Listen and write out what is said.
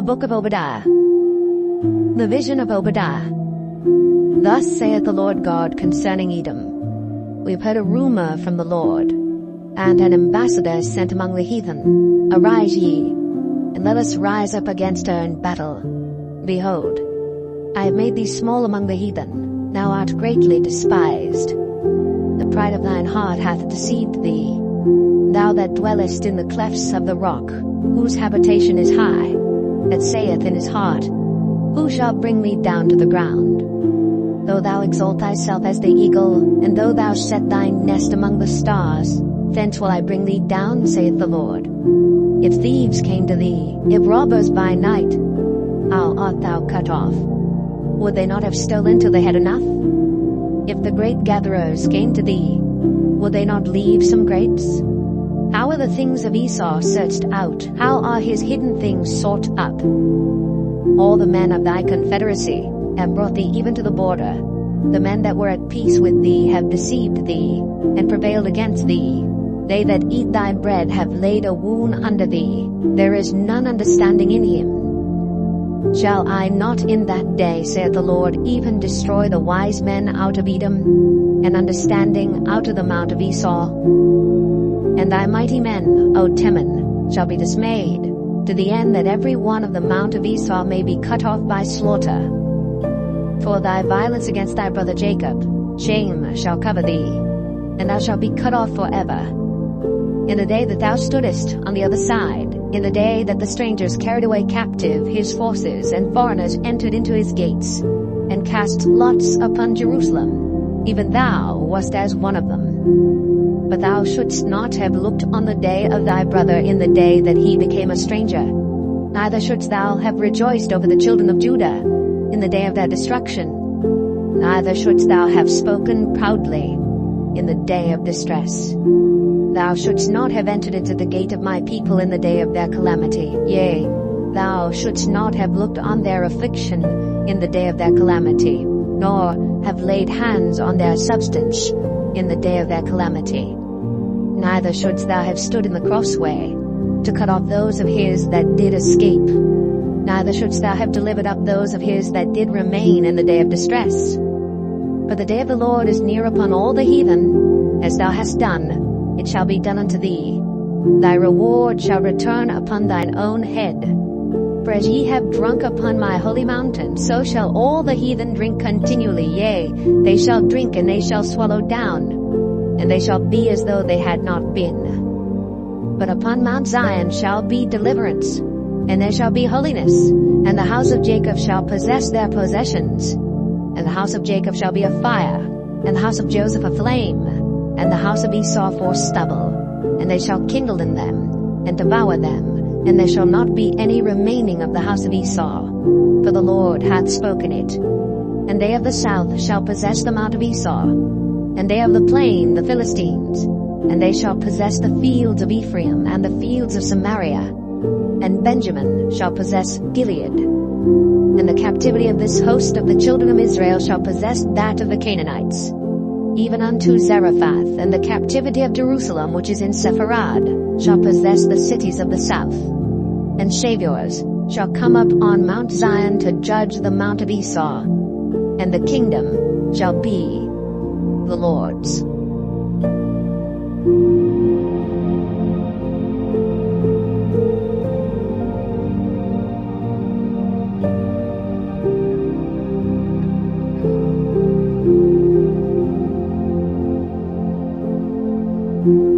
book of Obadiah. The vision of Obadiah. Thus saith the Lord God concerning Edom. We have heard a rumor from the Lord, and an ambassador sent among the heathen. Arise ye, and let us rise up against her in battle. Behold, I have made thee small among the heathen. Thou art greatly despised. The pride of thine heart hath deceived thee. Thou that dwellest in the clefts of the rock, whose habitation is high, that saith in his heart, Who shall bring me down to the ground? Though thou exalt thyself as the eagle, and though thou set thy nest among the stars, thence will I bring thee down, saith the Lord. If thieves came to thee, if robbers by night, how art thou cut off? Would they not have stolen till they had enough? If the grape gatherers came to thee, would they not leave some grapes? How are the things of Esau searched out? How are his hidden things sought up? All the men of thy confederacy have brought thee even to the border. The men that were at peace with thee have deceived thee, and prevailed against thee. They that eat thy bread have laid a wound under thee. There is none understanding in him. Shall I not in that day, saith the Lord, even destroy the wise men out of Edom, and understanding out of the mount of Esau? And thy mighty men, O Teman, shall be dismayed, to the end that every one of the mount of Esau may be cut off by slaughter. For thy violence against thy brother Jacob, shame shall cover thee, and thou shalt be cut off forever. In the day that thou stoodest on the other side, in the day that the strangers carried away captive his forces, and foreigners entered into his gates, and cast lots upon Jerusalem, even thou wast as one of them. But thou shouldst not have looked on the day of thy brother in the day that he became a stranger, neither shouldst thou have rejoiced over the children of Judah in the day of their destruction, neither shouldst thou have spoken proudly in the day of distress. Thou shouldst not have entered into the gate of my people in the day of their calamity. Yea, thou shouldst not have looked on their affliction in the day of their calamity, nor have laid hands on their substance in the day of their calamity. Neither shouldst thou have stood in the crossway to cut off those of his that did escape. Neither shouldst thou have delivered up those of his that did remain in the day of distress. But the day of the Lord is near upon all the heathen. As thou hast done, it shall be done unto thee. Thy reward shall return upon thine own head. For as ye have drunk upon my holy mountain, so shall all the heathen drink continually. Yea, they shall drink, and they shall swallow down, and they shall be as though they had not been. But upon Mount Zion shall be deliverance, and there shall be holiness, and the house of Jacob shall possess their possessions. And the house of Jacob shall be a fire, and the house of Joseph a flame, and the house of Esau for stubble. And they shall kindle in them, and devour them, and there shall not be any remaining of the house of Esau, for the Lord hath spoken it. And they of the south shall possess the mount of Esau, and they of the plain the Philistines, and they shall possess the fields of Ephraim, and the fields of Samaria, and Benjamin shall possess Gilead. And the captivity of this host of the children of Israel shall possess that of the Canaanites, even unto Zarephath, and the captivity of Jerusalem which is in Sepharad shall possess the cities of the south. And Shavuos shall come up on Mount Zion to judge the mount of Esau, and the kingdom shall be the Lord's. Thank you.